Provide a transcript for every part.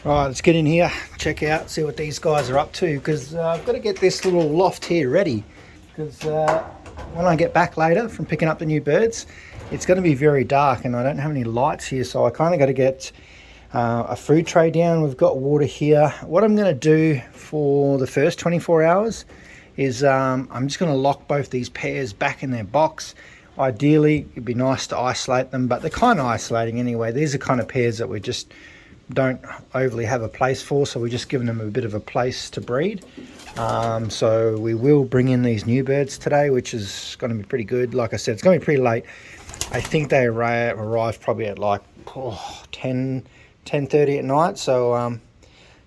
Right, let's get in here, check out, see what these guys are up to, because I've got to get this little loft here ready, because when I get back later from picking up the new birds, it's going to be very dark and I don't have any lights here, so I kind of got to get a food tray down. We've got water here. What I'm going to do for the first 24 hours is I'm just going to lock both these pairs back in their box. Ideally, it'd be nice to isolate them, but they're kind of isolating anyway. These are kind of pairs that we just don't overly have a place for, so we're just giving them a bit of a place to breed. So we will bring in these new birds today, which is going to be pretty good. Like I said, it's going to be pretty late. I think they arrive probably at like 10:30 at night, so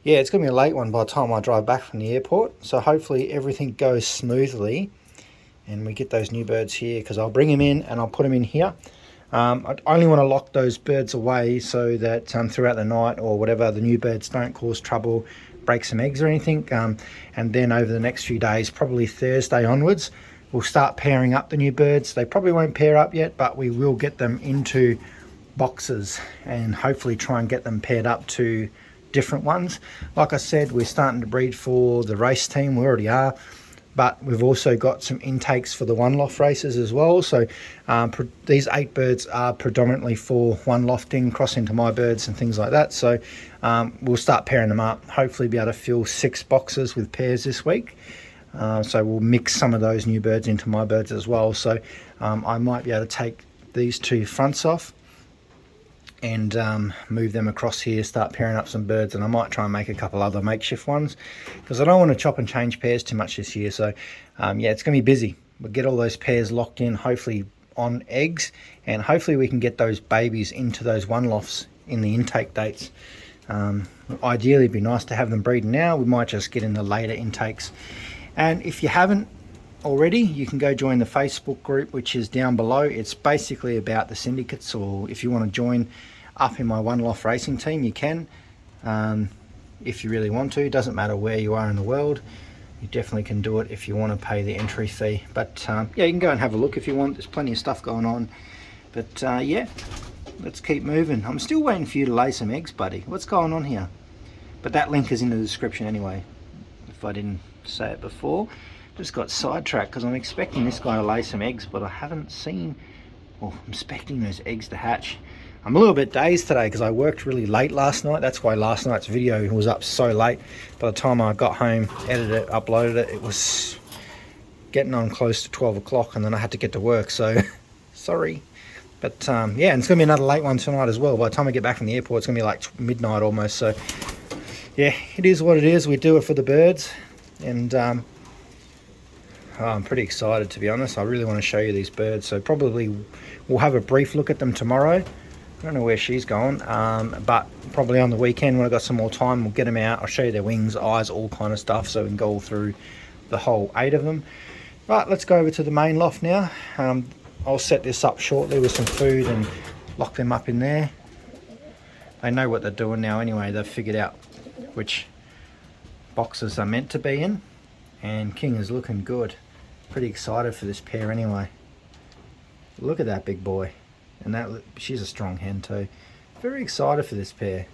yeah, it's going to be a late one by the time I drive back from the airport. So hopefully everything goes smoothly and we get those new birds here, because I'll bring them in and I'll put them in here. I only want to lock those birds away so that throughout the night or whatever, the new birds don't cause trouble, break some eggs or anything. And then over the next few days, probably Thursday onwards, we'll start pairing up the new birds. They probably won't pair up yet, but we will get them into boxes and hopefully try and get them paired up to different ones. Like I said, we're starting to breed for the race team. We already are. But we've also got some intakes for the one loft races as well. So these 8 birds are predominantly for one lofting, cross into my birds and things like that. So we'll start pairing them up, hopefully be able to fill 6 boxes with pairs this week. So we'll mix some of those new birds into my birds as well. So I might be able to take these 2 fronts off and move them across here, start pairing up some birds, and I might try and make a couple other makeshift ones, because I don't want to chop and change pairs too much this year. So yeah, it's going to be busy. We'll get all those pairs locked in, hopefully on eggs, and hopefully we can get those babies into those one lofts in the intake dates. Ideally it'd be nice to have them breeding now. We might just get in the later intakes. And if you haven't already, you can go join the Facebook group, which is down below. It's basically about the syndicates, or if you want to join up in my one loft racing team, you can, if you really want to. It doesn't matter where you are in the world, you definitely can do it if you want to pay the entry fee. But yeah, you can go and have a look if you want. There's plenty of stuff going on. But yeah, let's keep moving. I'm still waiting for you to lay some eggs, buddy. What's going on here? But that link is in the description anyway, if I didn't say it before. Just got sidetracked because I'm expecting this guy to lay some eggs, but I haven't seen, well, I'm expecting those eggs to hatch. I'm a little bit dazed today because I worked really late last night. That's why last night's video was up so late. By the time I got home, edited it, uploaded it, it was getting on close to 12 o'clock, and then I had to get to work, so sorry. But yeah, and it's going to be another late one tonight as well. By the time I get back from the airport, it's going to be like midnight almost. So yeah, it is what it is. We do it for the birds, and I'm pretty excited, to be honest. I really want to show you these birds, so probably we'll have a brief look at them tomorrow. I don't know where she's gone, but probably on the weekend when I've got some more time, we'll get them out. I'll show you their wings, eyes, all kind of stuff, so we can go all through the whole 8 of them. Right, let's go over to the main loft now. I'll set this up shortly with some food and lock them up in there. They know what they're doing now anyway. They've figured out which boxes they're meant to be in, and King is looking good. Pretty excited for this pair anyway. Look at that big boy, and that, she's a strong hen too. Very excited for this pair.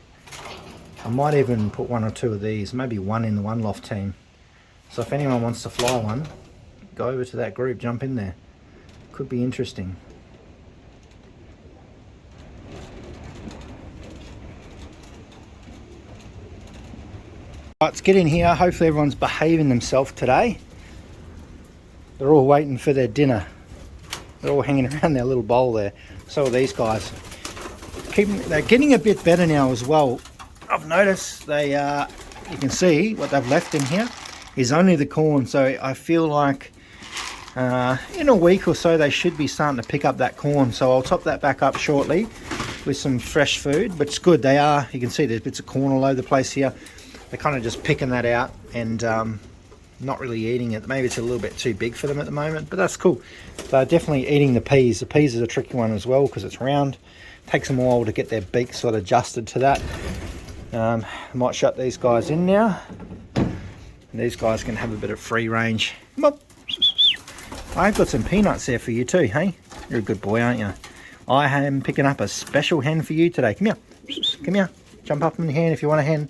I might even put 1 or 2 of these, maybe 1 in the one loft team. So if anyone wants to fly one, go over to that group, jump in there. Could be interesting. Let's get in here. Hopefully everyone's behaving themselves today. They're all waiting for their dinner. They're all hanging around their little bowl there. So are these guys. They're getting a bit better now as well. I've noticed they, you can see what they've left in here is only the corn. So I feel like in a week or so they should be starting to pick up that corn. So I'll top that back up shortly with some fresh food. But it's good. They are, you can see there's bits of corn all over the place here. They're kind of just picking that out and not really eating it. Maybe it's a little bit too big for them at the moment, but that's cool. They're definitely eating the peas. The peas is a tricky one as well because it's round. Takes them a while to get their beak sort of adjusted to that. I might shut these guys in now. And these guys can have a bit of free range. Come on. I've got some peanuts there for you too, hey? You're a good boy, aren't you? I am picking up a special hen for you today. Come here. Come here. Jump up in the hen if you want a hen.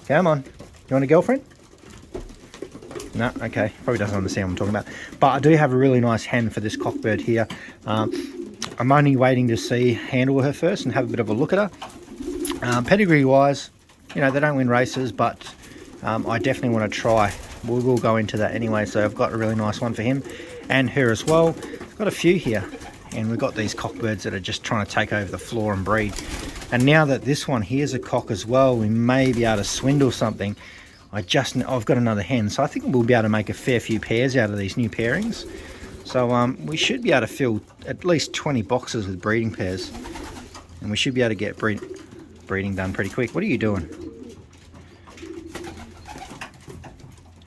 Come on. You want a girlfriend? No, okay, probably doesn't understand what I'm talking about. But I do have a really nice hen for this cockbird here. I'm only waiting to handle her first and have a bit of a look at her. Pedigree wise, you know, they don't win races, but I definitely want to try. We will go into that anyway, so I've got a really nice one for him and her as well. I've got a few here, and we've got these cockbirds that are just trying to take over the floor and breed. And now that this one here's a cock as well, we may be able to swindle something. I've got another hen, so I think we'll be able to make a fair few pairs out of these new pairings. So we should be able to fill at least 20 boxes with breeding pairs, and we should be able to get breeding done pretty quick. What are you doing?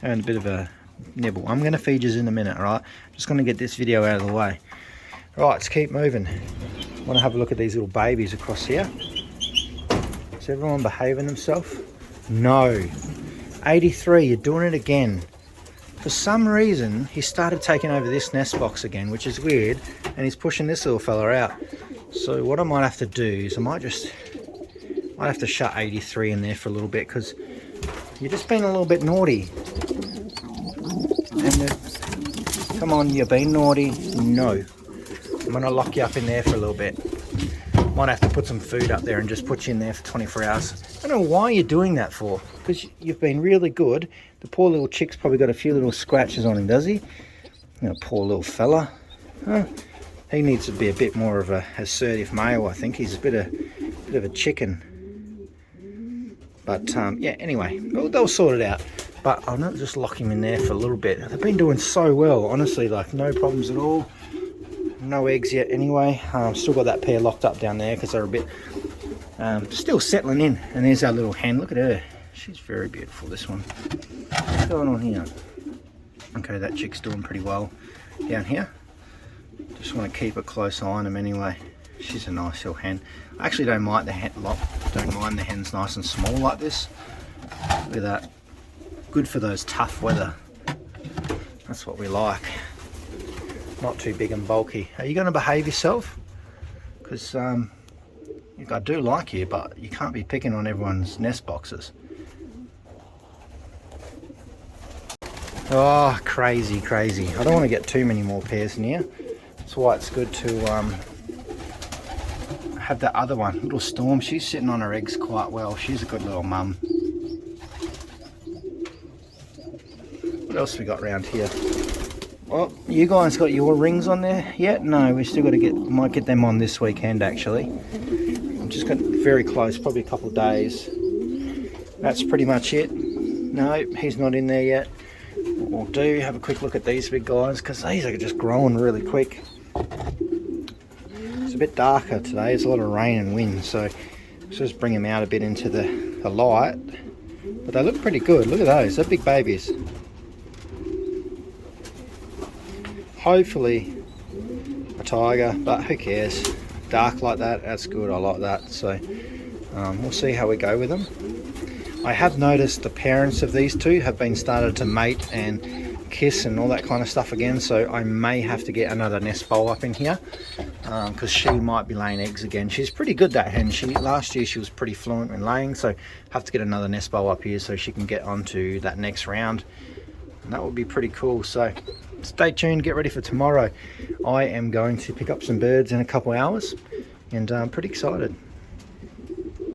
Having a bit of a nibble. I'm going to feed you in a minute, alright? Just going to get this video out of the way. Right, let's keep moving. I want to have a look at these little babies across here. Is everyone behaving themselves? No. 83, you're doing it again. For some reason, he started taking over this nest box again, which is weird, and he's pushing this little fella out. So what I might have to do is I might have to shut 83 in there for a little bit, because you're just being a little bit naughty. And come on, you're being naughty. No. I'm going to lock you up in there for a little bit. Might have to put some food up there and just put you in there for 24 hours. I don't know why you're doing that for, because you've been really good. The poor little chick's probably got a few little scratches on him, does he? You know, poor little fella. He needs to be a bit more of a assertive male, I think. He's a bit of a chicken. But yeah, anyway, they'll sort it out. But I'll not just lock him in there for a little bit. They've been doing so well, honestly, like no problems at all. No eggs yet anyway. Still got that pair locked up down there because they're a bit still settling in. And there's our little hen. Look at her. She's very beautiful, this one. What's going on here? Okay, that chick's doing pretty well down here. Just want to keep a close eye on them anyway. She's a nice little hen. I actually don't mind the hens nice and small like this. Look at that. Good for those tough weather. That's what we like. Not too big and bulky. Are you going to behave yourself? Because I do like you, but you can't be picking on everyone's nest boxes. Oh, crazy, crazy. I don't want to get too many more pairs in here. That's why it's good to have that other one, little Storm. She's sitting on her eggs quite well. She's a good little mum. What else we got around here? Well, you guys got your rings on there yet? No, we still got to might get them on this weekend actually. I'm just got very close, probably a couple of days. That's pretty much it. No, he's not in there yet. What we'll do, have a quick look at these big guys, because these are just growing really quick. It's a bit darker today, there's a lot of rain and wind, so let's just bring them out a bit into the light. But they look pretty good, look at those, they're big babies. Hopefully a tiger, but who cares? Dark like that, that's good, I like that. So we'll see how we go with them. I have noticed the parents of these two have been started to mate and kiss and all that kind of stuff again, so I may have to get another nest bowl up in here because she might be laying eggs again. She's pretty good, that hen. Last year she was pretty fluent in laying, so have to get another nest bowl up here so she can get onto that next round, and that would be pretty cool. So stay tuned, get ready for tomorrow. I am going to pick up some birds in a couple hours, and I'm pretty excited.